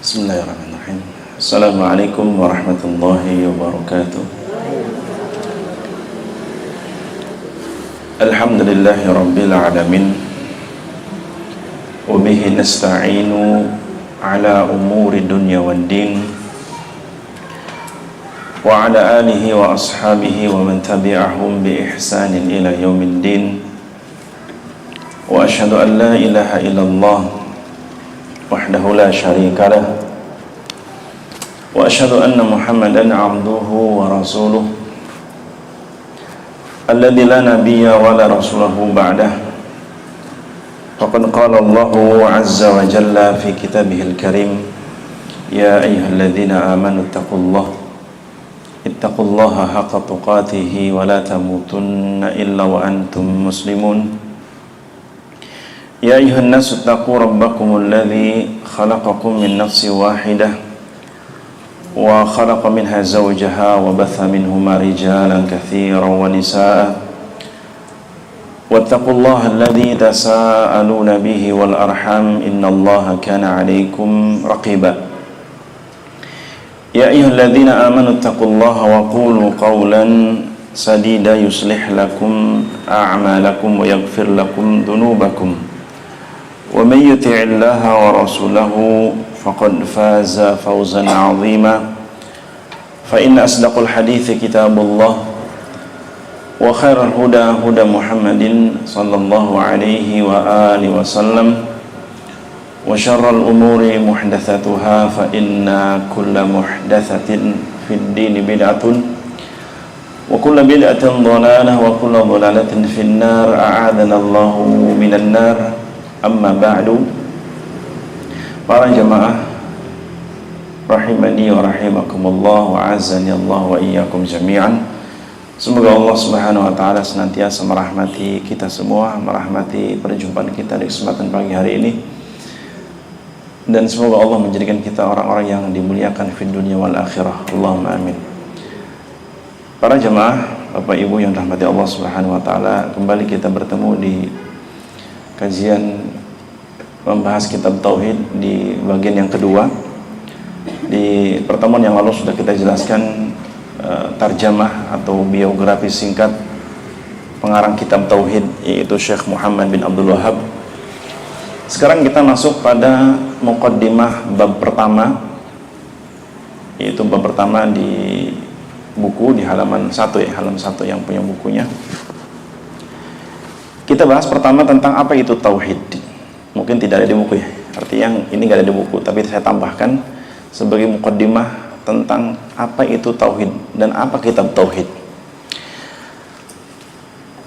Bismillahirrahmanirrahim. Assalamualaikum warahmatullahi wabarakatuh. Alhamdulillahi rabbil alamin. Wa bihi nasta'inu ala umuri dunya wad din. Wa ala alihi wa ashabihi wa man tabi'ahum bi ihsanin ila yaumiddin. Wa asyhadu an la ilaha illallah wahdahu la syarika lah. Wa asyhadu anna Muhammadan abduhu wa rasuluh alladzi la nabiyya wa la rasulahu ba'dah. Faqad qala Allahu azza wa jalla fi kitabihil karim, ya ayyuhalladzina amanu ittaqullaha haqqa tuqatih wa la tamutunna illa wa antum muslimun. Ya ayuhan nasu taqu rabbakumul ladzi khalaqakum min nafsin wahidah wa khalaqa minha zawjaha wa batha minhuma rijalan katsiran wa nisaa wattaqullaha alladzi tasaaluna bihi wal arham innallaha kana 'alaykum raqiba. Ya ayyuhalladzina amanu taqullaha wa qulu qawlan sadida yuslih lakum a'malakum wa yaghfir lakum dhunubakum. Wa may yuti'illaha wa rasulahu faqad faza fawzan 'azima. Fa inna asdaqal hadithi kitabullah wa khairal huda huda Muhammadin sallallahu alaihi wa alihi wasallam wa syarral umuri muhdatsatuha fa inna kulla muhdatsatin fid din bid'atun wa kullu bid'atin dhalalah wa kullu dhalalatin fin nar. A'adzana Allahu minan nar. Amma ba'du. Para jamaah rahimani wa rahimakumullah wa azani Allah wa iyyakum jami'an. Semoga Allah Subhanahu wa taala senantiasa merahmati kita semua, merahmati perjumpaan kita di kesempatan pagi hari ini, dan semoga Allah menjadikan kita orang-orang yang dimuliakan di dunia wal akhirah. Allahumma amin. Para jamaah, Bapak Ibu yang dirahmati Allah Subhanahu wa taala, kembali kita bertemu di kajian membahas kitab Tauhid di bagian yang kedua. Di pertemuan yang lalu sudah kita jelaskan tarjamah atau biografi singkat pengarang kitab Tauhid, yaitu Syekh Muhammad bin Abdul Wahhab. Sekarang kita masuk pada muqaddimah bab pertama, yaitu bab pertama di buku di halaman 1 ya, halaman 1 yang punya bukunya. Kita bahas pertama tentang apa itu tauhid. Mungkin tidak ada di buku ya, artinya ini tidak ada di buku, tapi saya tambahkan sebagai muqaddimah tentang apa itu tauhid dan apa kitab tauhid.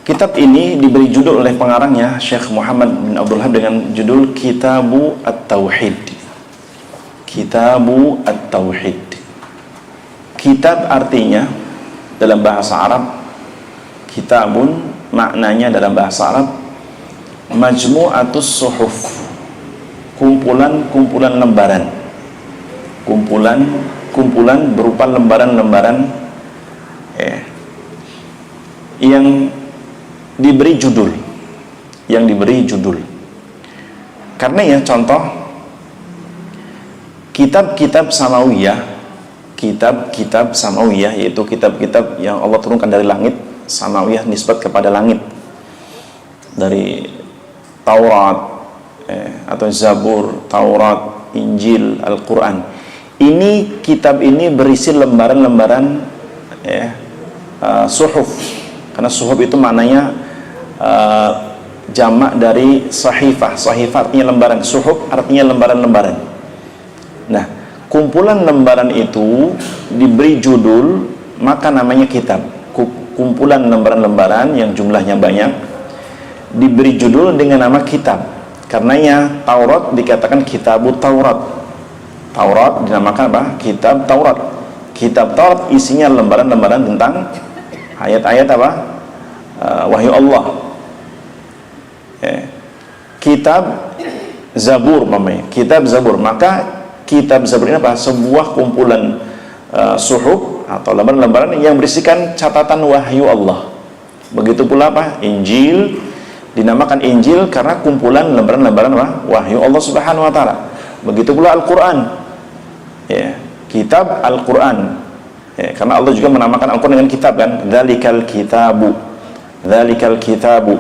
Kitab ini diberi judul oleh pengarangnya Syekh Muhammad bin Abdul Wahhab dengan judul Kitabu At-Tauhid. Kitabu At-Tauhid. Kitab artinya dalam bahasa Arab, kitabun maknanya dalam bahasa Arab majmu'atus suhuf, kumpulan lembaran, kumpulan berupa lembaran-lembaran yang diberi judul, karena ya contoh kitab-kitab samawiyah, yaitu kitab-kitab yang Allah turunkan dari langit. Samawiyah nisbat kepada langit, dari Taurat atau Zabur, Taurat, Injil, Al-Quran. Ini kitab ini berisi lembaran-lembaran suhuf, karena suhuf itu maknanya jamak dari sahifah. Sahifah artinya lembaran, suhuf artinya lembaran-lembaran. Nah, kumpulan lembaran itu diberi judul, maka namanya kitab. Kumpulan lembaran-lembaran yang jumlahnya banyak diberi judul dengan nama kitab. Karenanya Taurat dikatakan Kitabut Taurat. Taurat dinamakan apa? Kitab Taurat. Kitab Taurat isinya lembaran-lembaran tentang ayat-ayat apa? Wahyu Allah. Kitab Zabur namanya. Kitab Zabur. Maka kitab Zabur ini apa? Sebuah kumpulan suhuf atau lembaran-lembaran yang berisikan catatan wahyu Allah. Begitu pula apa? Injil dinamakan Injil karena kumpulan lembaran-lembaran wahyu Allah Subhanahu wa taala. Begitu pula Al-Qur'an kitab Al-Quran. Karena Allah juga menamakan Al-Quran dengan kitab kan, dzalikal kitabu, dzalikal kitabu.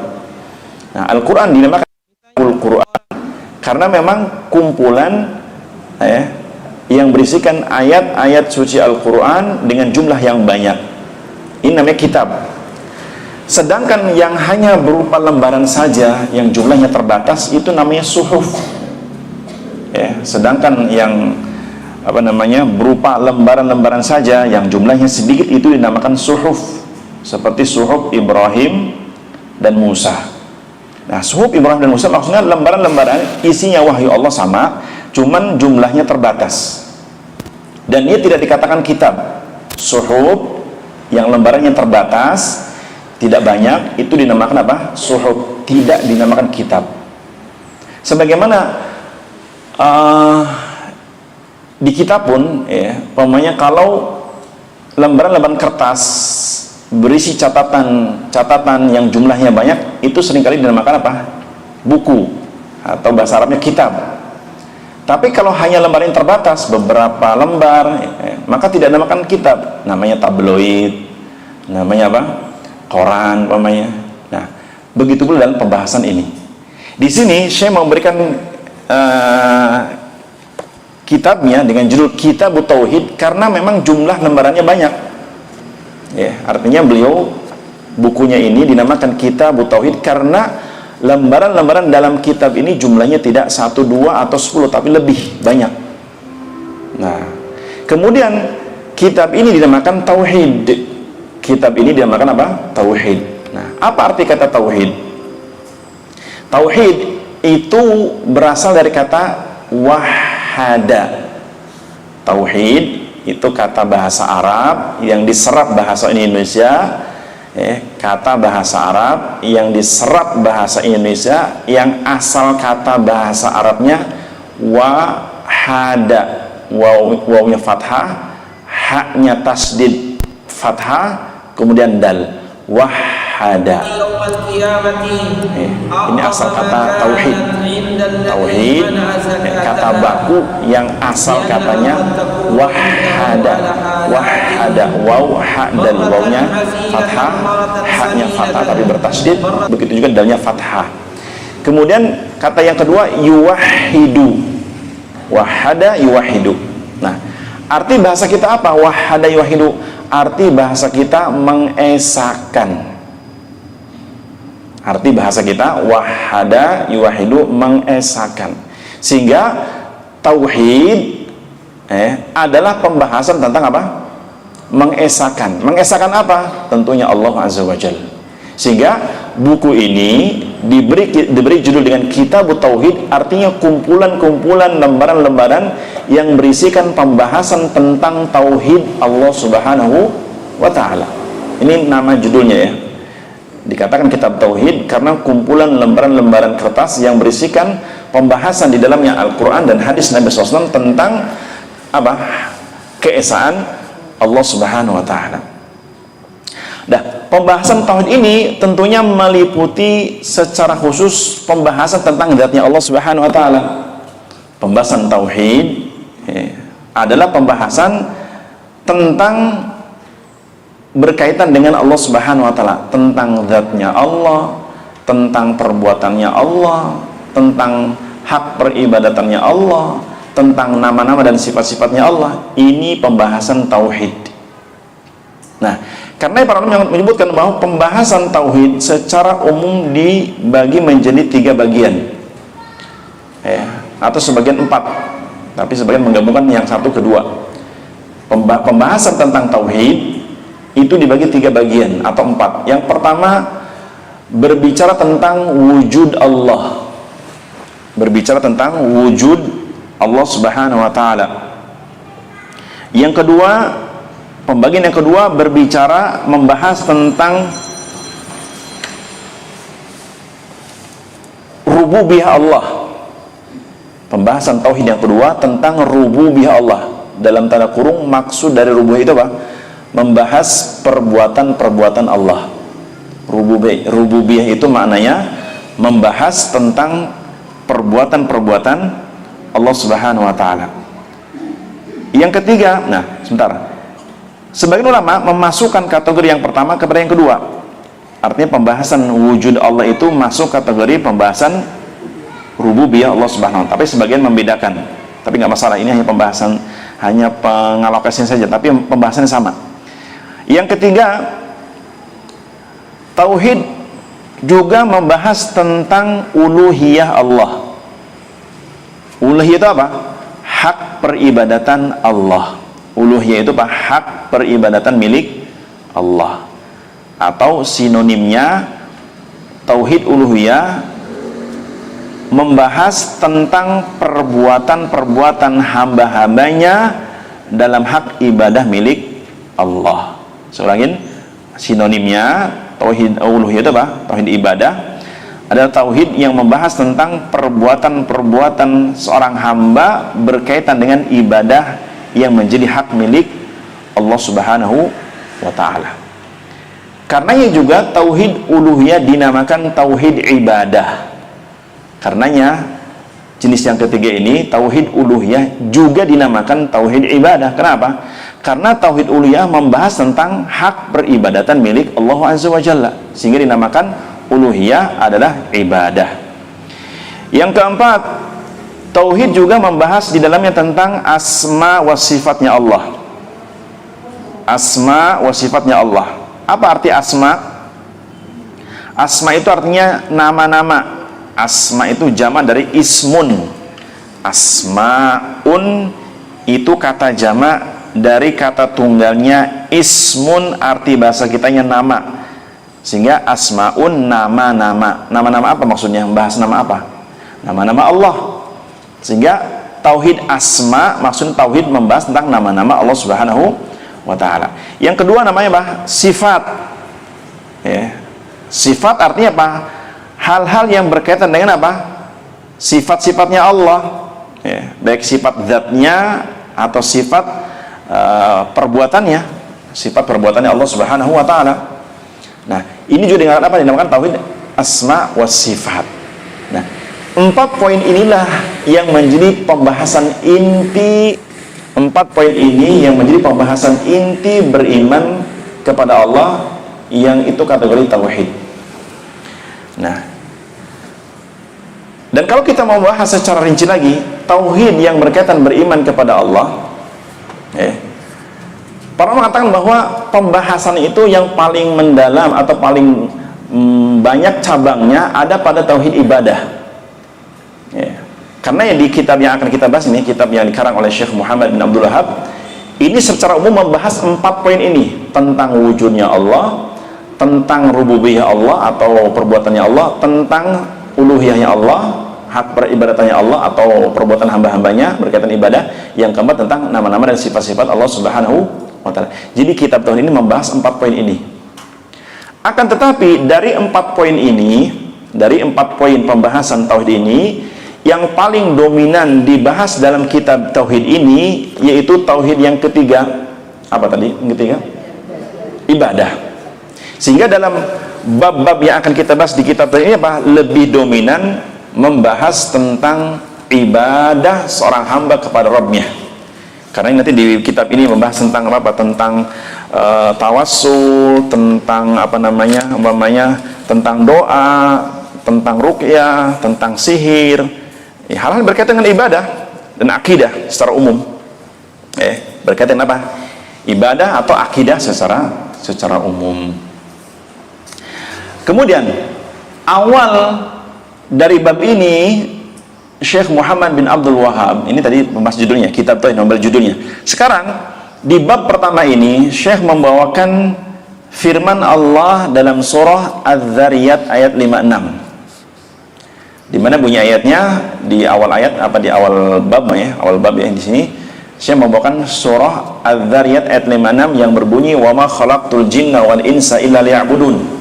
Nah, Al-Quran dinamakan Al-Quran karena memang kumpulan yang berisikan ayat-ayat suci Al-Quran dengan jumlah yang banyak. Ini namanya kitab. Sedangkan yang hanya berupa lembaran saja yang jumlahnya terbatas itu namanya suhuf. Sedangkan yang berupa lembaran-lembaran saja yang jumlahnya sedikit itu dinamakan suhuf, seperti suhuf Ibrahim dan Musa. Nah, suhuf Ibrahim dan Musa maksudnya lembaran-lembaran isinya wahyu Allah sama, cuman jumlahnya terbatas. Dan ini tidak dikatakan kitab. Suhuf yang lembarannya terbatas, tidak banyak, itu dinamakan apa? Suhuf, tidak dinamakan kitab. Sebagaimana di kitab pun umpamanya kalau lembaran-lembaran kertas berisi catatan yang jumlahnya banyak, itu seringkali dinamakan apa? Buku, atau bahasa Arabnya kitab. Tapi kalau hanya lembar yang terbatas, beberapa lembar, maka tidak dinamakan kitab, namanya tabloid, namanya apa? Koran umpamanya. Nah, begitu pula dalam pembahasan ini. Di sini saya memberikan kitabnya dengan judul Kitab Tauhid karena memang jumlah lembarannya banyak. Artinya beliau bukunya ini dinamakan Kitab Tauhid karena lembaran-lembaran dalam kitab ini jumlahnya tidak 1, 2 atau 10 tapi lebih banyak. Nah, kemudian kitab ini dinamakan Tauhid. Kitab ini dinamakan apa? Tauhid. Nah, apa arti kata Tauhid? Tauhid itu berasal dari kata wahada. Tauhid itu kata bahasa Arab yang diserap bahasa Indonesia, kata bahasa Arab yang diserap bahasa Indonesia, yang asal kata bahasa Arabnya wahada, wawnya fathah, haknya tasdid fathah, kemudian dal, wahada. Ini asal kata tauhid. Tauhid kata baku yang asal katanya wahada. Wahada, waw, ha, dal, wawnya fathah, haknya fathah tapi bertasdid, begitu juga dalnya fathah. Kemudian kata yang kedua yuwahidu. Wahada yuwahidu. Nah, arti bahasa kita apa? Wahada yuwahidu. Arti bahasa kita mengesakan. Arti bahasa kita wahada yuwahidu, mengesakan. Sehingga tauhid adalah pembahasan tentang apa? Mengesakan. Mengesakan apa? Tentunya Allah Azza wa Jalla. Sehingga buku ini diberi judul dengan Kitab Tauhid, artinya kumpulan-kumpulan lembaran-lembaran yang berisikan pembahasan tentang tauhid Allah Subhanahu wa taala. Ini nama judulnya ya. Dikatakan kitab tauhid karena kumpulan lembaran-lembaran kertas yang berisikan pembahasan di dalamnya Al-Quran dan hadis Nabi SAW tentang apa? Keesaan Allah Subhanahu wa taala. Nah, pembahasan tauhid ini tentunya meliputi secara khusus pembahasan tentang zatnya Allah Subhanahu wa taala. Pembahasan tauhid adalah pembahasan tentang berkaitan dengan Allah Subhanahu wa taala, tentang zatnya Allah, tentang perbuatannya Allah, tentang hak peribadatannya Allah, tentang nama-nama dan sifat-sifatnya Allah. Ini pembahasan tauhid. Nah, karena para ulama menyebutkan bahwa pembahasan tauhid secara umum dibagi menjadi 3 bagian, atau sebagian 4, tapi sebagian menggabungkan yang 1 ke 2. Pembahasan tentang tauhid itu dibagi 3 bagian atau 4. Yang pertama berbicara tentang wujud Allah, berbicara tentang wujud Allah Subhanahu wa taala. Yang kedua, pembagian yang kedua berbicara membahas tentang rububiyah Allah. Pembahasan tauhid yang kedua tentang rububiyah Allah. Dalam tanda kurung, maksud dari rububiyah itu apa? Membahas perbuatan-perbuatan Allah. Rububiyah itu maknanya membahas tentang perbuatan-perbuatan Allah Subhanahu wa taala. Yang ketiga, nah sebentar, sebagian ulama memasukkan kategori yang pertama kepada yang kedua. Artinya pembahasan wujud Allah itu masuk kategori pembahasan rububiyah Allah Subhanahu wa taala. Tapi sebagian membedakan. Tapi nggak masalah, ini hanya pembahasan, hanya pengalokasian saja, tapi pembahasannya sama. Yang ketiga, tauhid juga membahas tentang uluhiyah Allah. Uluhiyah itu apa? Hak peribadatan Allah. Uluhiyah itu apa? Hak peribadatan milik Allah. Atau sinonimnya, tauhid uluhiyah membahas tentang perbuatan-perbuatan hamba-hambanya dalam hak ibadah milik Allah. Saya ulangin, sinonimnya tauhid uluhiyah itu apa? Tauhid ibadah adalah tauhid yang membahas tentang perbuatan-perbuatan seorang hamba berkaitan dengan ibadah yang menjadi hak milik Allah Subhanahu wa taala. Karenanya juga tauhid uluhiyah dinamakan tauhid ibadah. Karenanya jenis yang ketiga ini, tauhid uluhiyah, juga dinamakan tauhid ibadah. Kenapa? Karena tauhid uluhiyah membahas tentang hak peribadatan milik Allah Azza wa Jalla, sehingga dinamakan uluhiyah adalah ibadah. Yang keempat, tauhid juga membahas di dalamnya tentang asma wa sifatnya Allah. Asma wa sifatnya Allah. Apa arti asma? Asma itu artinya nama-nama. Asma itu jamak dari ismun. Asmaun itu kata jamak dari kata tunggalnya ismun, arti bahasa kitanya nama. Sehingga asmaun nama-nama. Nama-nama apa maksudnya? Membahas nama apa? Nama-nama Allah. Sehingga tauhid asma maksud tauhid membahas tentang nama-nama Allah Subhanahu wa ta'ala. Yang kedua namanya apa? Sifat. Ya. Sifat artinya apa? Hal-hal yang berkaitan dengan apa? Sifat-sifatnya Allah. Ya. Baik sifat zatnya atau sifat perbuatannya. Sifat perbuatannya Allah Subhanahu wa ta'ala. Nah, ini juga dinamakan apa? Dinamakan tauhid asma wa sifat. Nah, 4 poin inilah yang menjadi pembahasan inti. 4 poin ini yang menjadi pembahasan inti beriman kepada Allah, yang itu kategori tauhid. Nah, dan kalau kita mau bahas secara rinci lagi, tauhid yang berkaitan beriman kepada Allah, para mengatakan bahwa pembahasan itu yang paling mendalam atau paling banyak cabangnya ada pada tauhid ibadah. Karena yang di kitab yang akan kita bahas ini, kitab yang dikarang oleh Syekh Muhammad bin Abdul Wahab, ini secara umum membahas 4 poin ini, tentang wujudnya Allah, tentang rububiyah Allah atau perbuatannya Allah, tentang uluhiyahnya Allah, hak peribadatannya Allah atau perbuatan hamba-hambanya berkaitan ibadah. Yang keempat tentang nama-nama dan sifat-sifat Allah Subhanahu wa ta'ala. Jadi kitab tauhid ini membahas 4 poin ini. Akan tetapi dari 4 poin ini, dari 4 poin pembahasan tauhid ini, yang paling dominan dibahas dalam kitab tauhid ini yaitu tauhid yang ketiga. Apa tadi yang ketiga? Ibadah. Sehingga dalam bab-bab yang akan kita bahas di kitab tauhid ini apa? Lebih dominan membahas tentang ibadah seorang hamba kepada Rabbnya. Karena nanti di kitab ini membahas tentang apa? Tentang tawassul, tentang apa namanya? Tentang doa, tentang ruqyah, tentang sihir. Hal-hal berkaitan dengan ibadah dan akidah secara umum. Berkaitan apa? Ibadah atau akidah secara umum. Kemudian awal dari bab ini Syekh Muhammad bin Abdul Wahab, ini tadi membahas judulnya, kitab tauhid nomor judulnya. Sekarang di bab pertama ini Syekh membawakan firman Allah dalam surah Az-Zariyat ayat 56. Di mana bunyi ayatnya di awal ayat apa di awal bab ya, awal bab yang di sini saya membawakan surah Az-Zariyat ayat 56 yang berbunyi wa ma khalaqtul jinna wal insa illa liya'budun.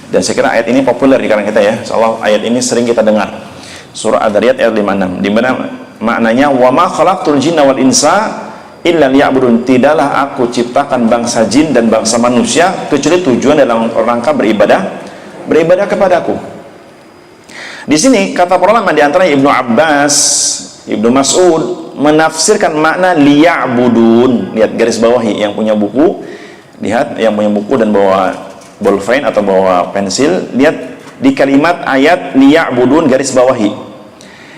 Dan saya kira ayat ini populer di kalangan kita ya. Insyaallah ayat ini sering kita dengar. Surah Az-Zariyat ayat 56 di mana maknanya wa ma khalaqtul jinna wal insa illa liya'budun. Tidaklah aku ciptakan bangsa jin dan bangsa manusia kecuali tujuan dalam rangka beribadah kepadaku. Di sini kata para ulama di antara Ibnu Abbas, Ibnu Mas'ud menafsirkan makna liya'budun. Lihat garis bawahi yang punya buku, lihat yang punya buku dan bawa bolpen atau bawa pensil, lihat di kalimat ayat liya'budun garis bawahi.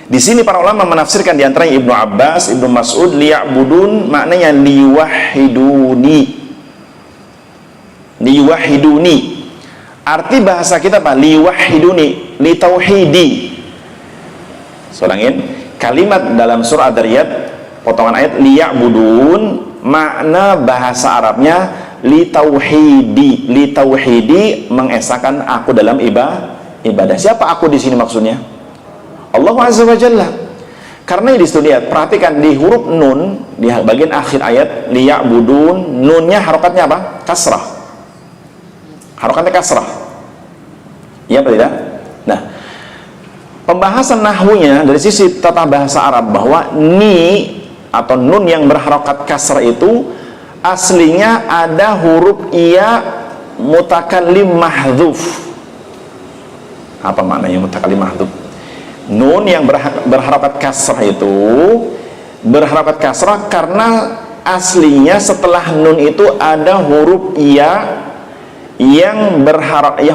Di sini para ulama menafsirkan, di antaranya Ibnu Abbas, Ibnu Mas'ud, liya'budun maknanya liwahiduni. Liwahiduni. Arti bahasa kita apa? Liwahiduni, litauhidi. Solangin, kalimat dalam surah Ad-Dariyat, potongan ayat liya'budun, makna bahasa Arabnya litauhidi. Litauhidi mengesahkan aku dalam ibadah. Siapa aku di sini maksudnya? Allah Azza wa Jalla. Karena di situ lihat, perhatikan di huruf nun di bagian akhir ayat liya'budun, nunnya harokatnya apa? Kasrah. Harokatnya kasrah. Iya atau tidak? Nah, pembahasan nahwunya dari sisi tata bahasa Arab bahwa ni atau nun yang berharokat kasrah itu aslinya ada huruf iya mutakallim mahdzuf. Apa maknanya mutakallim mahdzuf? Nun yang berharokat kasrah itu berharokat kasrah karena aslinya setelah nun itu ada huruf iya yang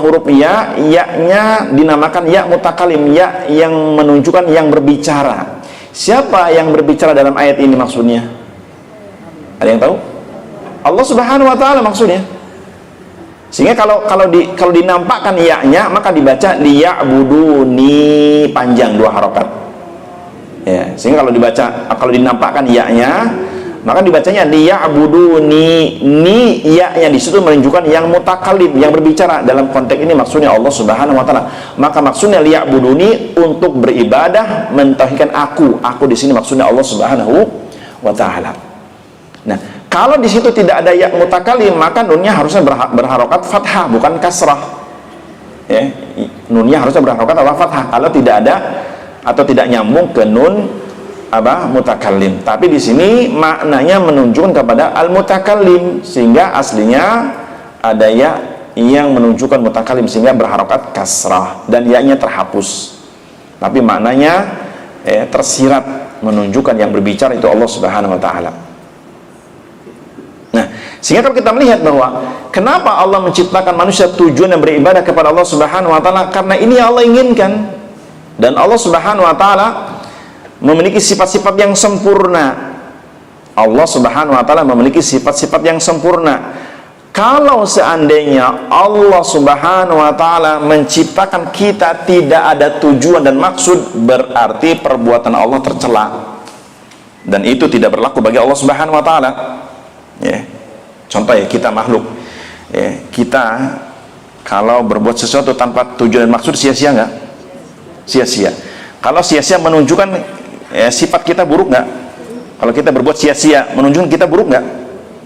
huruf ya, ya-nya dinamakan ya mutakalim, ya yang menunjukkan yang berbicara. Siapa yang berbicara dalam ayat ini maksudnya? Ada yang tahu? Allah Subhanahu wa taala maksudnya. Sehingga kalau dinampakkan ya-nya maka dibaca liya'buduni, panjang dua harokat. Ya, sehingga kalau dinampakkan ya-nya maka dibacanya liya'buduni. Ni ya-nya di situ menunjukkan yang mutakalim, yang berbicara. Dalam konteks ini maksudnya Allah Subhanahu wa taala. Maka maksudnya liya'buduni untuk beribadah, mentauhidkan aku. Aku di sini maksudnya Allah Subhanahu wa taala. Nah, kalau di situ tidak ada ya mutakalim, maka nunnya harusnya berharokat fathah, bukan kasrah. Ya, nunnya harusnya berharokat apa? Fathah. Kalau tidak ada atau tidak nyambung ke nun apa mutakallim. Tapi di sini maknanya menunjukkan kepada al mutakallim, sehingga aslinya ada ya yang menunjukkan mutakallim sehingga berharokat kasrah dan ya-nya terhapus. Tapi maknanya tersirat menunjukkan yang berbicara itu Allah Subhanahu wa taala. Nah, sehingga kalau kita melihat bahwa kenapa Allah menciptakan manusia tujuan yang beribadah kepada Allah Subhanahu wa taala, karena ini yang Allah inginkan. Dan Allah Subhanahu wa taala memiliki sifat-sifat yang sempurna. Allah Subhanahu wa taala memiliki sifat-sifat yang sempurna. Kalau seandainya Allah Subhanahu wa taala menciptakan kita tidak ada tujuan dan maksud, berarti perbuatan Allah tercela. Dan itu tidak berlaku bagi Allah Subhanahu wa taala. Ya. Contoh ya, kita makhluk. Ya, kita kalau berbuat sesuatu tanpa tujuan dan maksud sia-sia enggak? Sia-sia. Kalau sia-sia menunjukkan sifat kita buruk nggak? Kalau kita berbuat sia-sia menunjukkan kita buruk nggak?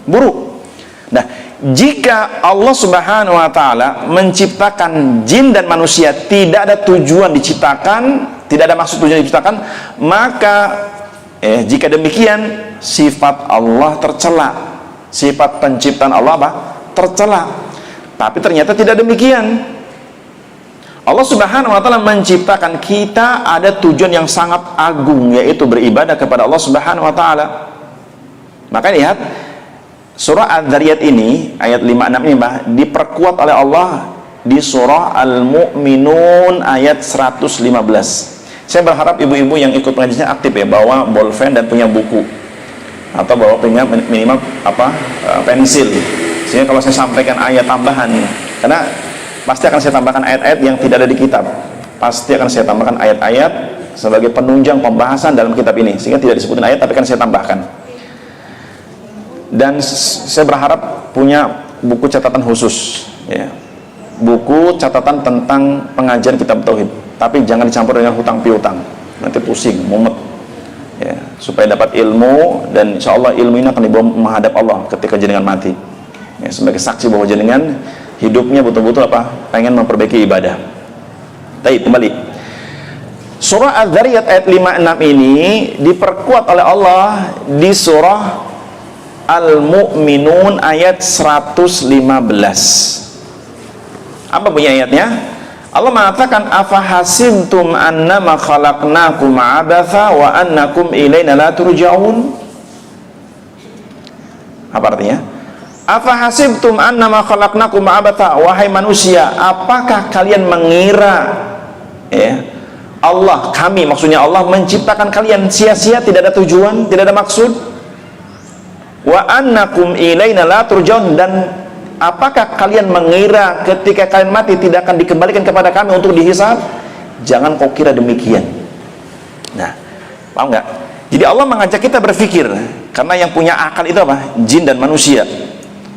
Buruk. Nah, jika Allah Subhanahu wa taala menciptakan jin dan manusia tidak ada tujuan diciptakan, tidak ada maksud tujuan diciptakan, maka jika demikian sifat Allah tercela. Sifat penciptaan Allah apa? Tercela. Tapi ternyata tidak demikian. Allah Subhanahu wa taala menciptakan kita ada tujuan yang sangat agung, yaitu beribadah kepada Allah Subhanahu wa taala. Maka lihat surah Ad-Dariyat ini ayat 56 ini diperkuat oleh Allah di surah Al-Mu'minun ayat 115. Saya berharap ibu-ibu yang ikut pengajiannya aktif ya, bawa bolpen dan punya buku atau bawa minimal pensil. Sehingga kalau saya sampaikan ayat tambahan, karena pasti akan saya tambahkan ayat-ayat yang tidak ada di kitab. Pasti akan saya tambahkan ayat-ayat sebagai penunjang pembahasan dalam kitab ini, sehingga tidak disebutin ayat tapi akan saya tambahkan. Dan saya berharap punya buku catatan khusus ya. Buku catatan tentang pengajian kitab tauhid, tapi jangan dicampur dengan hutang piutang, nanti pusing, mumet ya. Supaya dapat ilmu, dan insya Allah ilmu ini akan dibawa menghadap Allah ketika jenengan mati ya, sebagai saksi bahwa jenengan hidupnya betul-betul pengen memperbaiki ibadah. Baik, kembali surah Adz-Dzariyat ayat 56 ini diperkuat oleh Allah di surah Al-Mu'minun ayat 115. Apa bunyi ayatnya? Allah mengatakan afahasibtum annama khalaqnakum abatha wa annakum ilaina la turja'un. Apa artinya? Afahasibtum annama khalaqnakum abatha, wahai manusia, apakah kalian mengira Allah, kami maksudnya Allah menciptakan kalian sia-sia, tidak ada tujuan, tidak ada maksud? Wa annakum ilaina la turja'un, dan apakah kalian mengira ketika kalian mati tidak akan dikembalikan kepada kami untuk dihisab? Jangan kau kira demikian. Nah, paham nggak? Jadi Allah mengajak kita berpikir, karena yang punya akal itu apa? Jin dan manusia.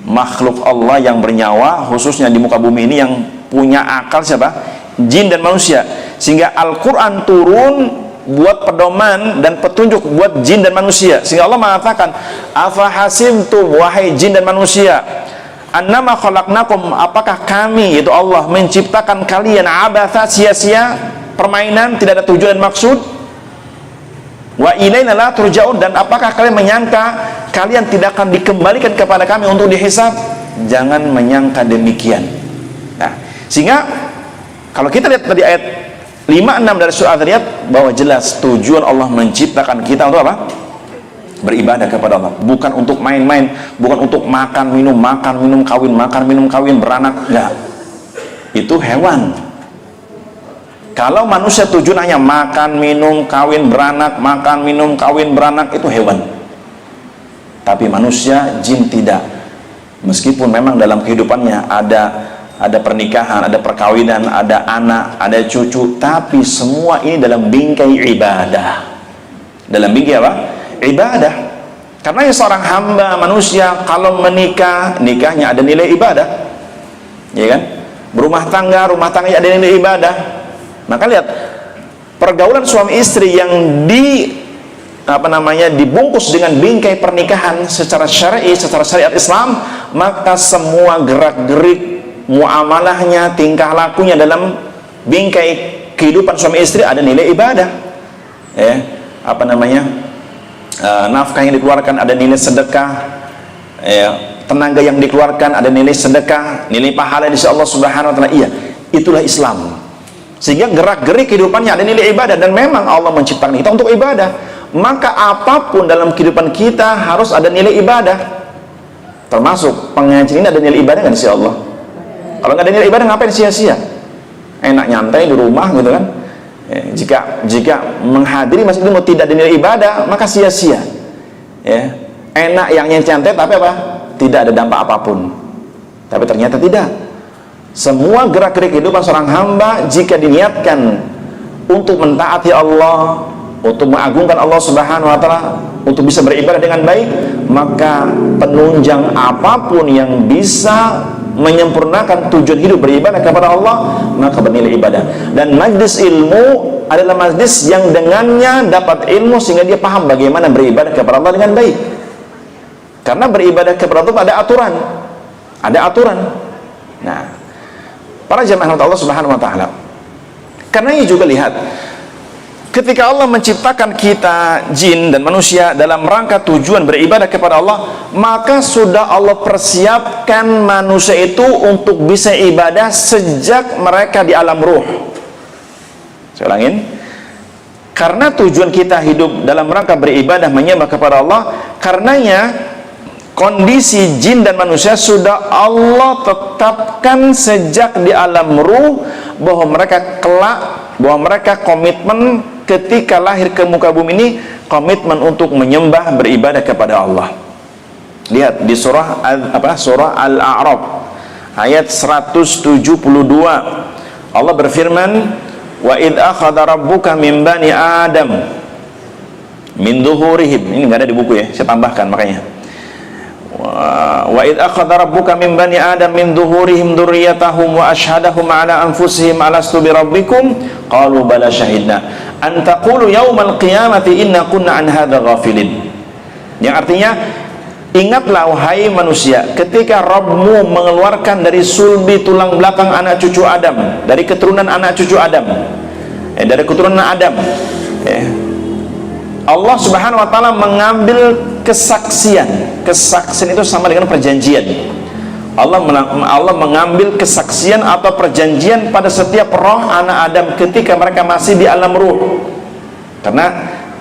Makhluk Allah yang bernyawa, khususnya di muka bumi ini, yang punya akal siapa? Jin dan manusia. Sehingga Al-Quran turun buat pedoman dan petunjuk buat jin dan manusia. Sehingga Allah mengatakan, afahasibtum, wahai jin dan manusia, annama khalaqnakum, apakah kami, itu Allah, menciptakan kalian abatha, sia-sia, permainan, tidak ada tujuan dan maksud? Wa ilaina la turja'un, dan apakah kalian menyangka kalian tidak akan dikembalikan kepada kami untuk dihisab? Jangan menyangka demikian. Nah, sehingga kalau kita lihat tadi ayat 5-6 dari surah Al-Zariyat, bahwa jelas tujuan Allah menciptakan kita untuk apa? Beribadah kepada Allah, bukan untuk main-main, bukan untuk makan minum kawin, makan minum kawin, beranak, enggak. Itu hewan. Kalau manusia tujuan hanya makan minum kawin beranak, makan minum kawin beranak, itu hewan. Tapi manusia, jin tidak. Meskipun memang dalam kehidupannya ada pernikahan, ada perkawinan, ada anak, ada cucu, tapi semua ini dalam bingkai ibadah. Dalam bingkai apa? Ibadah. Karena seorang hamba manusia kalau menikah, nikahnya ada nilai ibadah, ya kan? Berumah tangga, rumah tangganya ada nilai ibadah. Maka lihat, pergaulan suami istri yang dibungkus dengan bingkai pernikahan secara syar'i, secara syariat Islam, maka semua gerak-gerik muamalahnya, tingkah lakunya dalam bingkai kehidupan suami istri ada nilai ibadah. Nafkah yang dikeluarkan ada nilai sedekah, tenaga yang dikeluarkan ada nilai sedekah, nilai pahala di sisi Allah Subhanahu wa taala. Iya, itulah Islam. Sehingga gerak-gerik kehidupannya ada nilai ibadah, dan memang Allah menciptakan kita untuk ibadah. Maka apapun dalam kehidupan kita harus ada nilai ibadah. Termasuk pengajian ini ada nilai ibadah nggak di sisi Allah? Kalau nggak ada nilai ibadah, ngapain sia-sia? Enak nyantai di rumah gitu kan? Jika menghadiri masjid ilmu tidak ada nilai ibadah, maka sia-sia. Enak yang nyantai, tapi apa? Tidak ada dampak apapun. Tapi ternyata tidak. Semua gerak-gerik kehidupan seorang hamba jika diniatkan untuk mentaati Allah, untuk mengagungkan Allah Subhanahu wa taala, untuk bisa beribadah dengan baik, maka penunjang apapun yang bisa menyempurnakan tujuan hidup beribadah kepada Allah, maka bernilai ibadah. Dan majlis ilmu adalah majlis yang dengannya dapat ilmu sehingga dia paham bagaimana beribadah kepada Allah dengan baik. Karena beribadah kepada Allah ada aturan. Ada aturan. Nah, para jamaah Allah Subhanahu wa taala, karena ini juga lihat, ketika Allah menciptakan kita jin dan manusia dalam rangka tujuan beribadah kepada Allah, maka sudah Allah persiapkan manusia itu untuk bisa ibadah sejak mereka di alam ruh. Saya ulangin, karena tujuan kita hidup dalam rangka beribadah menyembah kepada Allah, karenanya kondisi jin dan manusia sudah Allah tetapkan sejak di alam ruh, bahwa mereka kelak, bahwa mereka komitmen ketika lahir ke muka bumi ini, komitmen untuk menyembah beribadah kepada Allah. Lihat di surah Al-A'raf ayat 172, Allah berfirman, wa idh akhadha rabbuka min bani Adam min dhuhurihim. Ini nggak ada di buku ya, saya tambahkan makanya. Wa idh akhadha rabbuka min bani Adam min dhuhurihim dzurriyyatahum wa ashhadahum ala anfusihim alastu bi rabbikum qalu bala syahidna an taqulu yaumal qiyamati inna kunna an hadza ghafilin. Yang artinya, ingatlah wahai manusia, ketika Rabbmu mengeluarkan dari sulbi tulang belakang anak cucu Adam, dari keturunan anak cucu Adam, dari keturunan Adam, Allah Subhanahu wa taala mengambil kesaksian. Kesaksian itu sama dengan perjanjian. Allah mengambil kesaksian atau perjanjian pada setiap roh anak Adam ketika mereka masih di alam ruh. Karena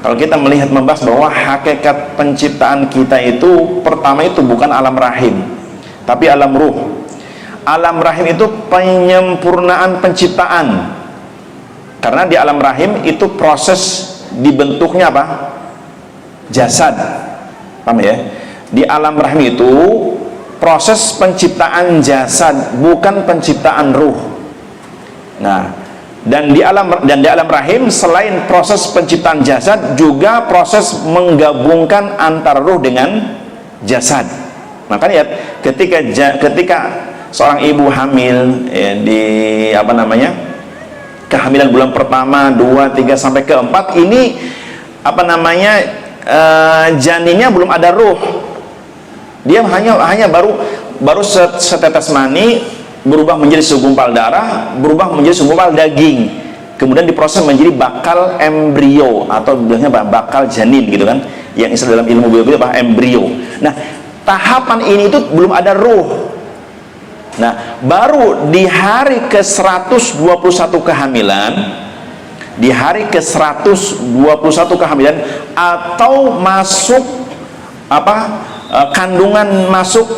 kalau kita melihat membahas bahwa hakikat penciptaan kita itu pertama itu bukan alam rahim, tapi alam ruh. Alam rahim itu penyempurnaan penciptaan. Karena di alam rahim itu proses dibentuknya apa? Jasad. Paham ya? Di alam rahim itu proses penciptaan jasad, bukan penciptaan ruh. Nah, dan di alam rahim selain proses penciptaan jasad juga proses menggabungkan antara ruh dengan jasad. Maka lihat ketika seorang ibu hamil di kehamilan bulan pertama, 2, 3 sampai ke 4 ini janinnya belum ada ruh. Dia hanya baru setetes mani berubah menjadi segumpal darah, berubah menjadi segumpal daging, kemudian diproses menjadi bakal embrio atau bilangnya bakal janin gitu kan, yang istilah dalam ilmu biologi apa embrio. Nah, tahapan ini itu belum ada ruh. Nah, baru di hari ke-121 kehamilan, di hari ke-121 kehamilan atau masuk kandungan masuk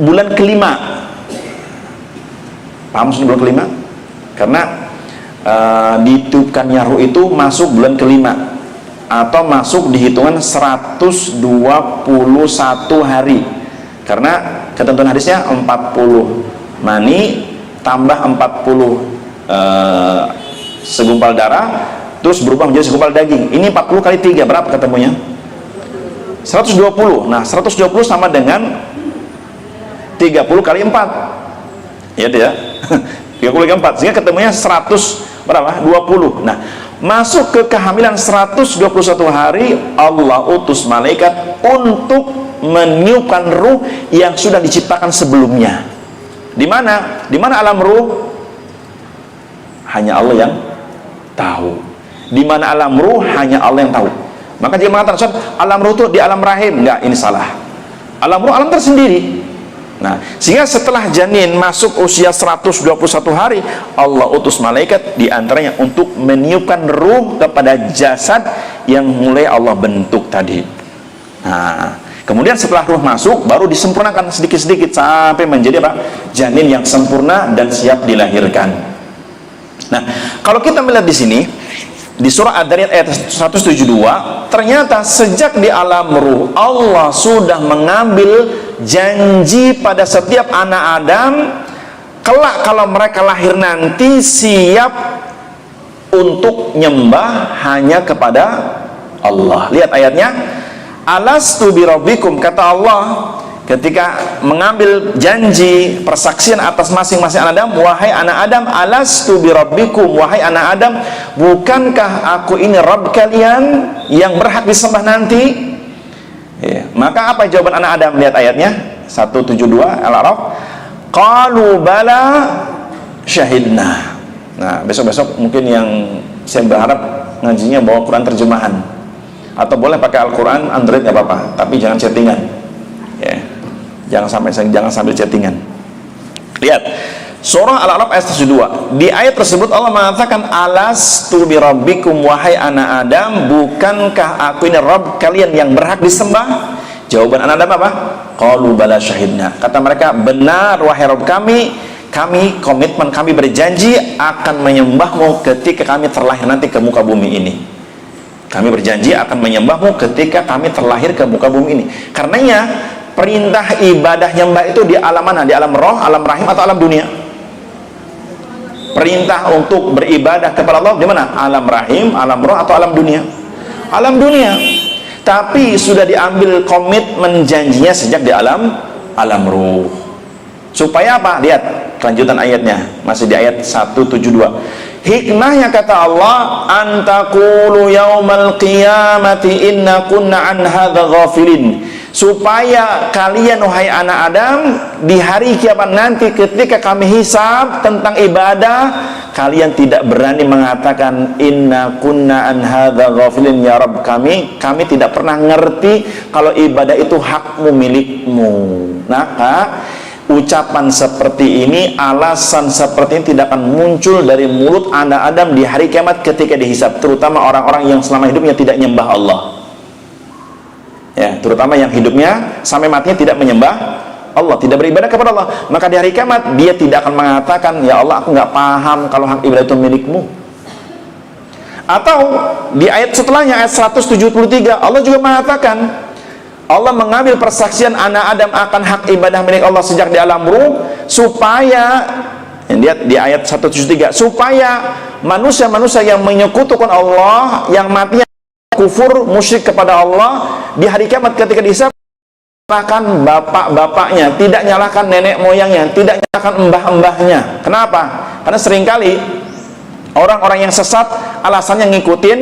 bulan kelima. Paham bulan kelima? Karena ditiupkannya ruh itu masuk bulan kelima atau masuk di hitungan 121 hari. Karena ketentuan hadisnya 40 mani tambah 40 segumpal darah terus berubah menjadi segumpal daging. Ini 40 kali 3 berapa ketemunya? 120. Nah, 120 sama dengan 30 kali 4. Ya tidak? 30 kali 4 sehingga ketemunya 100 berapa? 20. Nah, masuk ke kehamilan 121 hari Allah utus malaikat untuk meniupkan ruh yang sudah diciptakan sebelumnya. Di mana? Di mana alam ruh? Hanya Allah yang tahu. Di mana alam ruh? Hanya Allah yang tahu. Maka dia mengatakan alam ruh itu di alam rahim. Enggak, ini salah. Alam ruh alam tersendiri. Nah, sehingga setelah janin masuk usia 121 hari, Allah utus malaikat diantaranya untuk meniupkan ruh kepada jasad yang mulai Allah bentuk tadi. Nah, kemudian setelah ruh masuk, baru disempurnakan sedikit-sedikit sampai menjadi apa? Janin yang sempurna dan siap dilahirkan. Nah, kalau kita melihat di sini di surah Ad-Dariyat ayat 172, ternyata sejak di alam ruh Allah sudah mengambil janji pada setiap anak Adam kelak kalau mereka lahir nanti siap untuk nyembah hanya kepada Allah. Lihat ayatnya, alastu birabbikum, kata Allah ketika mengambil janji persaksian atas masing-masing anak Adam, wahai anak Adam, alastu birabbikum, wahai anak Adam, bukankah aku ini Rabb kalian yang berhak disembah nanti? Ya. Maka apa jawaban anak Adam? Lihat ayatnya 172 Al-A'raf, qalu bala syahidna. Nah, besok-besok mungkin yang saya berharap ngajinya bawa Quran terjemahan, atau boleh pakai Al-Quran Android nggak apa-apa, tapi jangan chattingan ya. Jangan sambil chattingan. Lihat surah Al-A'raf ayat 172. Di ayat tersebut Allah mengatakan alastu birabbikum, wahai anak Adam, bukankah aku ini Rabb kalian yang berhak disembah? Jawaban anak Adam apa? Qalu bala syahidna. Kata mereka, benar wahai Rabb kami komitmen kami berjanji akan menyembahmu ketika kami terlahir nanti ke muka bumi ini. Kami berjanji akan menyembahmu ketika kami terlahir ke muka bumi ini. Karenanya perintah ibadah nyembah itu di alam mana? Di alam roh, alam rahim, atau alam dunia? Perintah untuk beribadah kepada Allah di mana? Alam rahim, alam roh, atau alam dunia? Alam dunia. Tapi sudah diambil komitmen janjinya sejak di alam ruh. Supaya apa? Lihat kelanjutan ayatnya, masih di ayat 172. Hikmahnya kata Allah, antaqulu yaumal qiyamati inna kunna an hadza ghafilin, supaya kalian wahai anak Adam di hari kiamat nanti ketika kami hisab tentang ibadah, kalian tidak berani mengatakan inna kunna an hadza ghafilin ya Rabb kami tidak pernah ngerti kalau ibadah itu hakmu, milikmu. Maka ucapan seperti ini, alasan seperti ini tidak akan muncul dari mulut anak Adam di hari kiamat ketika dihisab, terutama orang-orang yang selama hidupnya tidak menyembah Allah. Ya, terutama yang hidupnya sampai matinya tidak menyembah Allah, tidak beribadah kepada Allah. Maka di hari kiamat dia tidak akan mengatakan, ya Allah, aku nggak paham kalau hak ibadah itu milikmu. Atau di ayat setelahnya, ayat 173, Allah juga mengatakan, Allah mengambil persaksian anak Adam akan hak ibadah milik Allah sejak di alam ruh, supaya, lihat di ayat 173, supaya manusia-manusia yang menyekutukan Allah, yang matinya kufur musyrik kepada Allah, di hari kiamat ketika dihisab, nyalakan bapak-bapaknya, tidak nyalakan nenek moyangnya, tidak nyalakan mbah-mbahnya. Kenapa? Karena seringkali orang-orang yang sesat alasannya ngikutin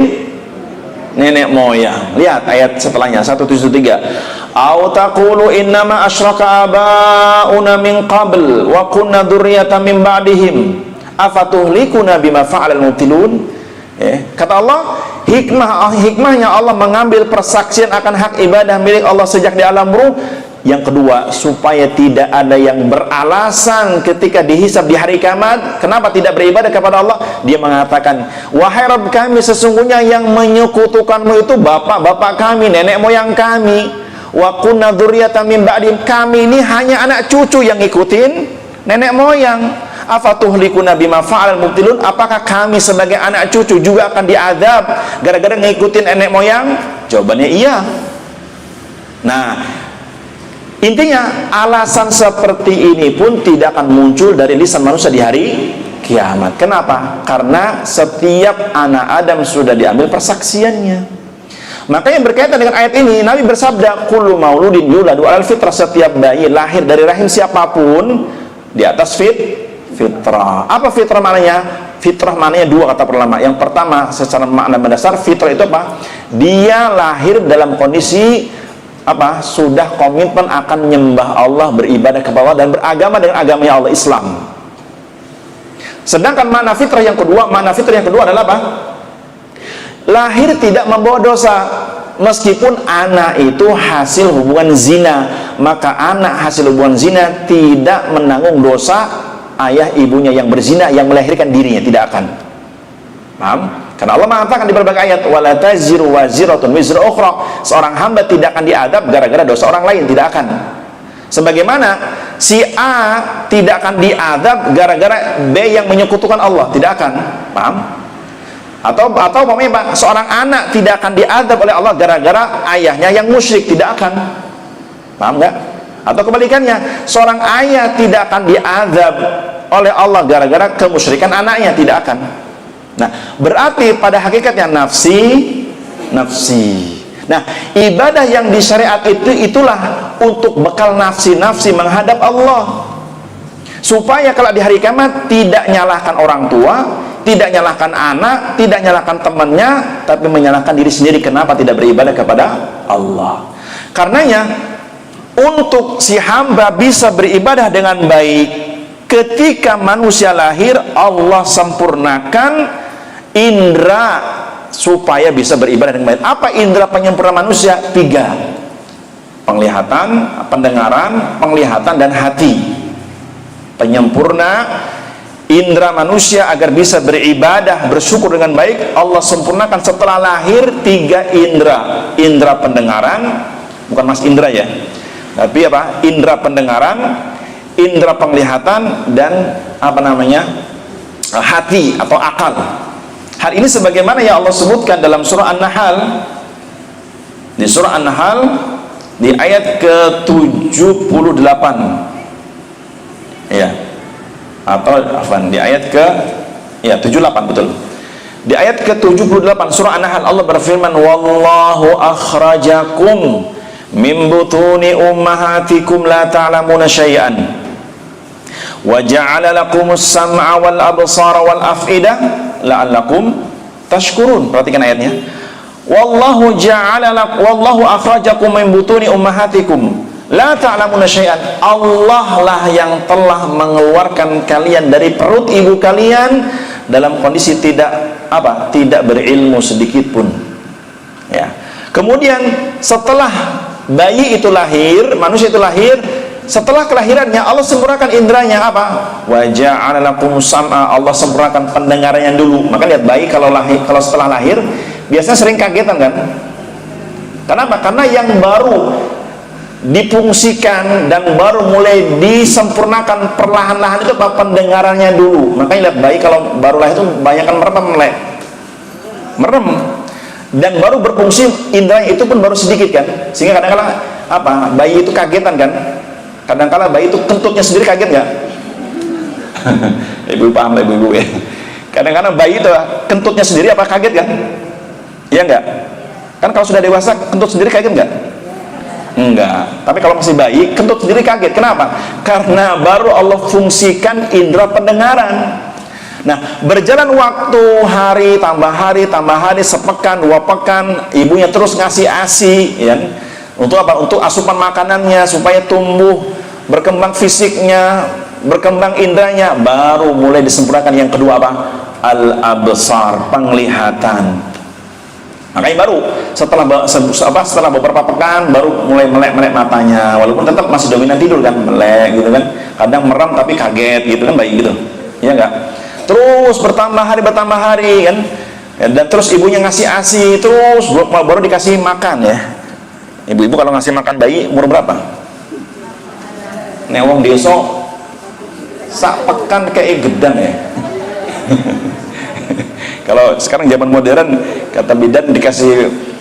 nenek moyang. Lihat ayat setelahnya 173. Au taqulu innama asyraka abauna min qabl wa kunna dzurriyyatan min ba'dihim afatuhlikuna bima fa'alal mubtilun. Kata Allah, hikmahnya Allah mengambil persaksian akan hak ibadah milik Allah sejak di alam ruh. Yang kedua, supaya tidak ada yang beralasan ketika dihisab di hari kiamat kenapa tidak beribadah kepada Allah. Dia mengatakan, wahai Rabb kami, sesungguhnya yang menyekutukanmu itu bapak-bapak kami, nenek moyang kami. Wa kunna dzurriyyatan min ba'dim, kami ini hanya anak cucu yang ngikutin nenek moyang. Afatuhlikuna bima fa'alal mubtilun, apakah kami sebagai anak cucu juga akan diazab gara-gara ngikutin nenek moyang? Jawabannya iya. Nah, intinya alasan seperti ini pun tidak akan muncul dari lisan manusia di hari kiamat. Kenapa? Karena setiap anak Adam sudah diambil persaksiannya. Makanya berkaitan dengan ayat ini, Nabi bersabda, kullu mauludin yuladu alal fitrah, setiap bayi lahir dari rahim siapapun di atas fitrah. Apa fitrah maknanya? Fitrah maknanya dua kata ulama. Yang pertama, secara makna mendasar, fitrah itu apa? Dia lahir dalam kondisi apa? Sudah komitmen akan menyembah Allah, beribadah kepada Allah, dan beragama dengan agamanya Allah, Islam. Sedangkan makna fitrah yang kedua adalah apa? Lahir tidak membawa dosa. Meskipun anak itu hasil hubungan zina, maka anak hasil hubungan zina tidak menanggung dosa ayah ibunya yang berzina yang melahirkan dirinya, tidak akan. Paham? Karena Allah mengatakan di berbagai ayat, wala taziru waziratun wizra ukhra, seorang hamba tidak akan diadab gara-gara dosa orang lain, tidak akan. Sebagaimana si A tidak akan diadab gara-gara B yang menyekutukan Allah, tidak akan. Paham? Atau umpamanya Pak, seorang anak tidak akan diadab oleh Allah gara-gara ayahnya yang musyrik, tidak akan. Paham nggak? Atau kebalikannya, seorang ayah tidak akan diadab oleh Allah gara-gara kemusyrikan anaknya, tidak akan. Nah, berarti pada hakikatnya nafsi. Nah, ibadah yang disyariat itulah untuk bekal nafsi menghadap Allah, supaya kalau di hari kiamat tidak nyalahkan orang tua, tidak nyalahkan anak, tidak nyalahkan temannya, tapi menyalahkan diri sendiri. Kenapa tidak beribadah kepada Allah? Karenanya, untuk si hamba bisa beribadah dengan baik, ketika manusia lahir, Allah sempurnakan indera supaya bisa beribadah dengan baik. Apa indera penyempurna manusia? 3: penglihatan, pendengaran, penglihatan, dan hati. Penyempurna indera manusia agar bisa beribadah, bersyukur dengan baik, Allah sempurnakan setelah lahir 3 indera. Indera pendengaran, bukan Mas Indra ya, tapi apa? Indera pendengaran, indera penglihatan, dan apa namanya? Hati atau akal. Hal ini sebagaimana yang Allah sebutkan dalam surah An-Nahl. Di surah An-Nahl di ayat ke-78. Ya. Atau di ayat ke-78, betul. Di ayat ke-78 surah An-Nahl Allah berfirman, wallahu akhrajakum min butuni ummahatikum la ta'lamuna syai'an wa ja'ala lakumus sam'a wal absara wal af'idah la'allakum tashkurun. Perhatikan ayatnya. Wallahu akhrajakum min butuni ummahatikum la ta'lamuna syai'an. Allah lah yang telah mengeluarkan kalian dari perut ibu kalian dalam kondisi tidak berilmu sedikit pun. Ya. Kemudian setelah bayi itu lahir, manusia itu lahir, Setelah kelahirannya Allah sempurnakan indranya apa? Wa ja'ala lakum sam'a, Allah sempurnakan pendengarannya dulu. Maka lihat bayi kalau setelah lahir biasanya sering kagetan kan? Kenapa? Karena yang baru difungsikan dan baru mulai disempurnakan perlahan-lahan itu apa? Pendengarannya dulu. Makanya lihat bayi kalau baru lahir itu banyak kan merem, melek, merem, dan baru berfungsi indera itu pun baru sedikit kan, sehingga kadang-kadang apa? Bayi itu kagetan kan? Kadang-kadang bayi itu kentutnya sendiri kaget nggak? Ibu paham lah ibu-ibu ya. Kadang-kadang bayi itu kentutnya sendiri apa kaget kan? Iya nggak? Kan kalau sudah dewasa kentut sendiri kaget nggak? Enggak. Tapi kalau masih bayi kentut sendiri kaget. Kenapa? Karena baru Allah fungsikan indera pendengaran. Nah, berjalan waktu, hari tambah hari tambah hari, sepekan dua pekan, ibunya terus ngasih ASI ya. Untuk apa? Untuk asupan makanannya supaya tumbuh, berkembang fisiknya, berkembang indranya, baru mulai disempurnakan yang kedua apa? Al-absar, penglihatan. Makanya baru setelah beberapa pekan baru mulai melek matanya, walaupun tetap masih dominan tidur kan, melek gitu kan. Kadang merem tapi kaget gitu kan bayi gitu. Iya enggak? Terus bertambah hari kan. Dan terus ibunya ngasih ASI, terus baru dikasih makan ya. Ibu-ibu kalau ngasih makan bayi umur berapa? Newong deso sak pekan kayak gedang ya. Kalau sekarang zaman modern kata bidan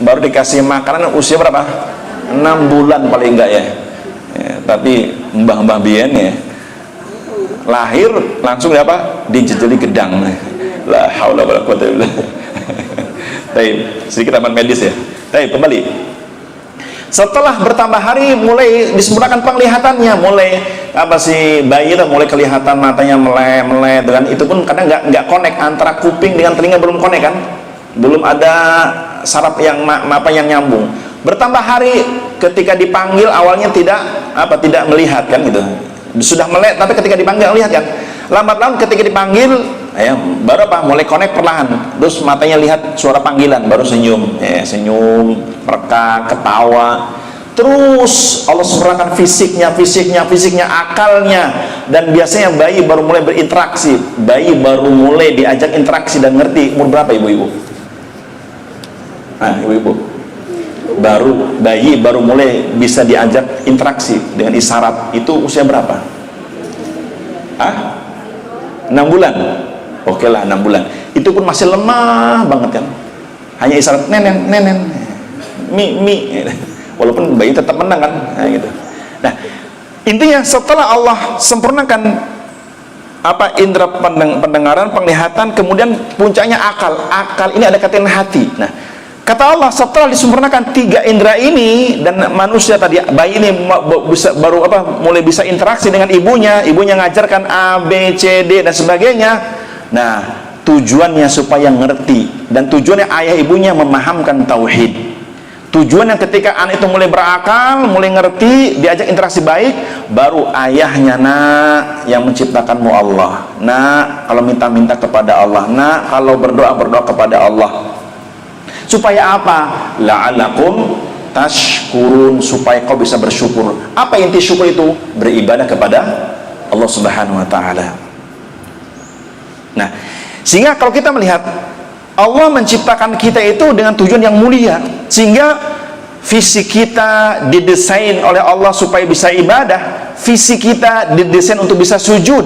baru dikasih makanan usia berapa? 6 bulan paling enggak ya. Tapi mbah-mbah biyen ya lahir langsung apa? Dijejeli gedang. La haula wala quwata illa billah. Baik, sedikit aman medis ya. Baik, kembali. Setelah bertambah hari mulai disempurnakan penglihatannya, mulai apa sih bayi itu mulai kelihatan matanya melek dengan itu pun kadang nggak connect antara kuping dengan telinga, belum connect kan, belum ada saraf yang yang nyambung. Bertambah hari ketika dipanggil awalnya tidak melihat kan gitu, sudah melek tapi ketika dipanggil lihat kan, lambat laun ketika dipanggil ya baru apa mulai connect perlahan, terus matanya lihat suara panggilan baru senyum ya, senyum, mereka ketawa, terus Allah sempurnakan fisiknya, akalnya, dan biasanya bayi baru mulai berinteraksi, bayi baru mulai diajak interaksi dan ngerti umur berapa ibu-ibu? Nah ibu-ibu, bayi baru mulai bisa diajak interaksi dengan isyarat itu usia berapa? 6 bulan. Oke lah 6 bulan. Itu pun masih lemah banget kan. Hanya isyarat nenen, mi. Walaupun bayi tetap menang kan. Nah, gitu. Nah, intinya setelah Allah sempurnakan indera pendengaran, penglihatan, kemudian puncaknya akal. Akal ini ada kaitan hati. Nah, kata Allah setelah disempurnakan 3 indera ini dan manusia tadi bayi ini mulai bisa interaksi dengan ibunya ngajarkan A, B, C, D dan sebagainya. Nah, tujuannya supaya ngerti, dan tujuannya ayah ibunya memahamkan tauhid. Tujuannya ketika anak itu mulai berakal, mulai ngerti, diajak interaksi baik, baru ayahnya nak yang menciptakanmu Allah. Nak kalau minta-minta kepada Allah, nak kalau berdoa kepada Allah. Supaya apa? La'alakum tashkurun, supaya kau bisa bersyukur. Apa inti syukur itu? Beribadah kepada Allah Subhanahu wa taala. Nah, sehingga kalau kita melihat Allah menciptakan kita itu dengan tujuan yang mulia, sehingga fisik kita didesain oleh Allah supaya bisa ibadah, fisik kita didesain untuk bisa sujud,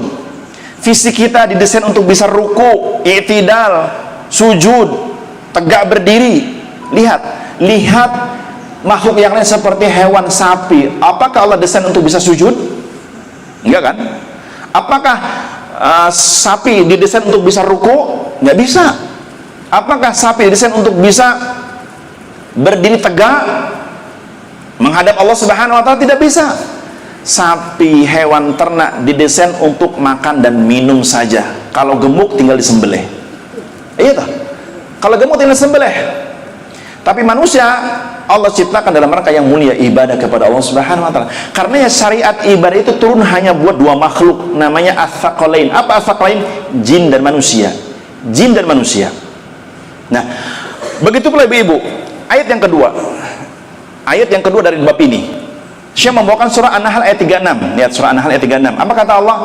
fisik kita didesain untuk bisa ruku, i'tidal, sujud, tegak berdiri. Lihat makhluk yang lain seperti hewan, sapi, apakah Allah desain untuk bisa sujud? Enggak kan? Apakah sapi didesain untuk bisa ruku? Nggak bisa. Apakah sapi didesain untuk bisa berdiri tegak menghadap Allah Subhanahu wa taala? Tidak bisa. Sapi, hewan ternak didesain untuk makan dan minum saja. Kalau gemuk tinggal disembelih. Iya toh? Kalau gemuk tinggal disembelih. Tapi manusia Allah ciptakan dalam rangka yang mulia, ibadah kepada Allah Subhanahu wa taala. Karena syariat ibadah itu turun hanya buat 2 makhluk, namanya ats-tsaqalain. Apa ats-tsaqalain? Jin dan manusia. Jin dan manusia. Nah, begitu pula ibu-ibu. Ayat yang kedua. Ayat yang kedua dari bab ini. Syekh membawakan surah An-Nahl ayat 36. Lihat surah An-Nahl ayat 36. Apa kata Allah?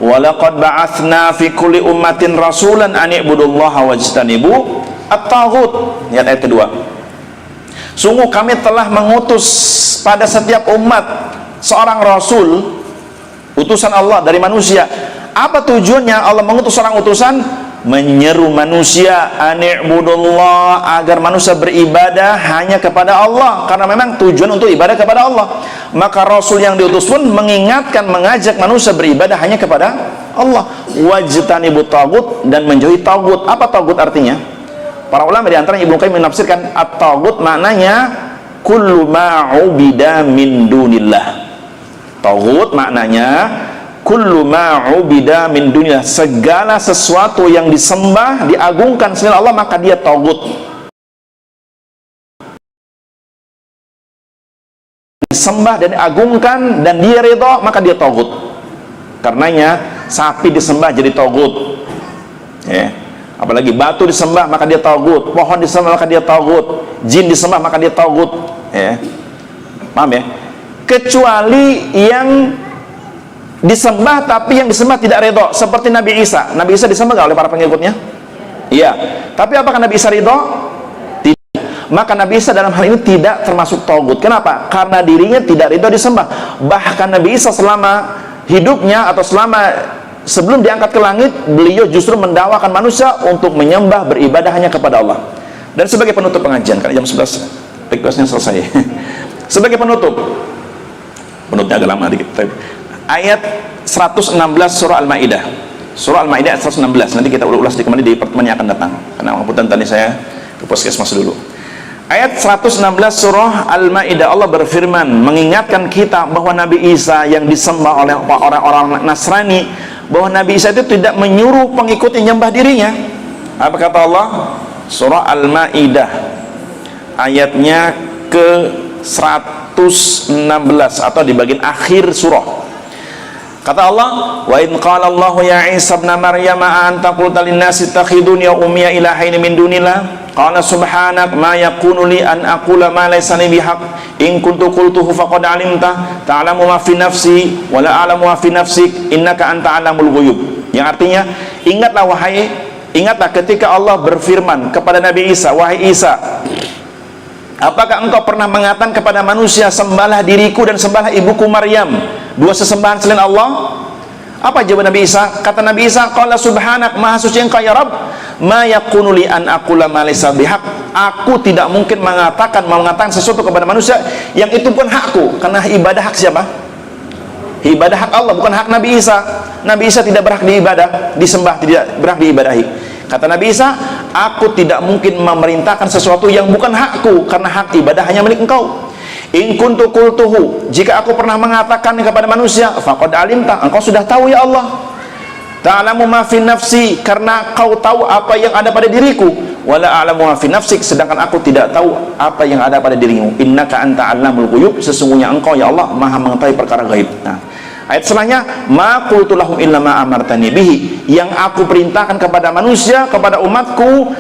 Walaqad ba'atsna fi kulli ummatin rasulan an i'budullaha wajtanibu at-taghut. Lihat ayat kedua. Sungguh kami telah mengutus pada setiap umat seorang rasul, utusan Allah dari manusia. Apa tujuannya Allah mengutus seorang utusan? Menyeru manusia ani'budullah, agar manusia beribadah hanya kepada Allah, karena memang tujuan untuk ibadah kepada Allah. Maka Rasul yang diutus pun mengingatkan, mengajak manusia beribadah hanya kepada Allah. Wajtanibut tagut, dan menjauhi tagut. Apa tagut artinya? Para ulama di antaranya Ibnu Qayyim menafsirkan at-tagut maknanya kullu ma'ubida min dunillah. Tagut maknanya kullu ma'ubida min dunia, segala sesuatu yang disembah, diagungkan selain Allah, maka dia tagut. Disembah dan diagungkan dan dia ridha, maka dia tagut. Karenanya sapi disembah jadi tagut, ya. Apalagi batu disembah maka dia tagut, pohon disembah maka dia tagut, jin disembah maka dia tagut, ya. Paham ya? Kecuali yang disembah tapi yang disembah tidak ridho, seperti Nabi Isa. Nabi Isa disembah gak oleh para pengikutnya? Iya. Tapi apakah Nabi Isa ridho? Tidak. Maka Nabi Isa dalam hal ini tidak termasuk tagut. Kenapa? Karena dirinya tidak ridho disembah. Bahkan Nabi Isa selama hidupnya atau selama sebelum diangkat ke langit, beliau justru mendakwakan manusia untuk menyembah, beribadah hanya kepada Allah. Dan sebagai penutup pengajian, karena jam 11 requestnya selesai. Sebagai penutup agak lama dikit, ayat 116 surah Al-Maidah. Surah Al-Maidah ayat 116. Nanti kita ulas kembali di pertemuan yang akan datang, karena waktu tadi saya ke puskesmas dulu. Ayat 116 surah Al-Maidah, Allah berfirman mengingatkan kita bahwa Nabi Isa yang disembah oleh orang-orang Nasrani, bahwa Nabi Isa itu tidak menyuruh pengikutnya nyembah dirinya. Apa kata Allah? Surah Al-Maidah ayatnya ke 116 atau di bagian akhir surah. Kata Allah, wa in qala Allah ya Isa ibn Maryam anta qulta lin-nasi ittakhiduni wa ummiya ilahaini min dunillah qala subhanak ma yakunu li an aqula ma laysa li bihaq in kuntu qultuhu faqad alimta ta'lamu ma fi nafsi wa la a'lamu ma fi nafsik innaka anta alamul ghuyub. Yang artinya, ingatlah ketika Allah berfirman kepada Nabi Isa, wahai Isa, apakah engkau pernah mengatakan kepada manusia, sembahlah diriku dan sembahlah ibuku Maryam, dua sesembahan selain Allah? Apa jawab Nabi Isa? Kata Nabi Isa, qala subhanak, maha suci engkau ya Rabb, ma yakunu li an aqula ma laysa bihaq. Aku tidak mungkin mengatakan sesuatu kepada manusia yang itu bukan hakku, karena ibadah hak siapa? Ibadah hak Allah, bukan hak Nabi Isa. Nabi Isa tidak berhak diibadah, disembah, tidak berhak diibadahi. Kata Nabi Isa, aku tidak mungkin memerintahkan sesuatu yang bukan hakku, karena hak ibadah hanya milik engkau. In kuntu qultuhu, jika aku pernah mengatakan kepada manusia, faqad alimta, engkau sudah tahu ya Allah. Ta'lamu ma fi nafsi, karena kau tahu apa yang ada pada diriku. Wala a'lamu ma fi nafsik, sedangkan aku tidak tahu apa yang ada pada dirimu. Innaka anta 'allamul ghuyub, sesungguhnya engkau ya Allah maha mengetahui perkara gaib. Nah, ayat setelahnya, ma qultu lahum illa ma amartani bihi, yang aku perintahkan kepada manusia, kepada umatku,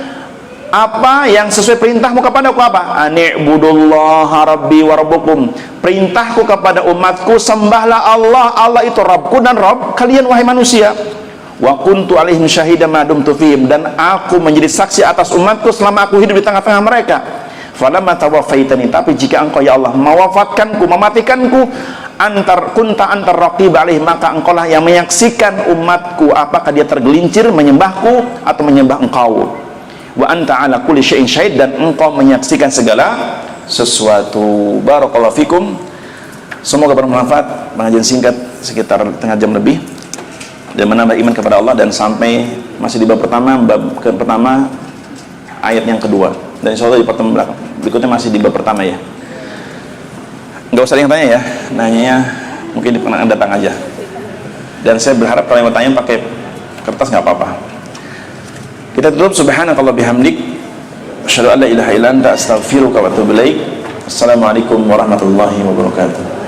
apa yang sesuai perintahmu kepadaku apa? Ani'budullaha rabbi wa rabbukum, perintahku kepada umatku, sembahlah Allah, Allah itu Rabbku dan Rabb kalian wahai manusia. Wa kuntu alaihim syahida ma dumtu fihim, dan aku menjadi saksi atas umatku selama aku hidup di tengah-tengah mereka. Falamma tawaffaitani, tapi jika engkau ya Allah mewafatkanku, mematikanku, kunta antar raqib alaihim, maka engkaulah yang menyaksikan umatku apakah dia tergelincir menyembahku atau menyembah engkau. Wa anta ala kulli syai'in syahid, dan engkau menyaksikan segala sesuatu. Barakallahu fikum. Semoga bermanfaat. Pengajian singkat sekitar setengah jam lebih, dan menambah iman kepada Allah, dan sampai masih di bab pertama ayat yang kedua, dan insyaallah di pertemuan berikutnya masih di bab pertama ya. Nggak usah yang tanya ya, nanyanya mungkin di pengenaan datang aja, dan saya berharap kalau yang mau tanya pakai kertas nggak apa-apa. Kita tutup, subhanakallah bihamdik, asyhadu an la ilaha illa anta, astaghfiruka wa atubu ilaik. Assalamualaikum warahmatullahi wabarakatuh.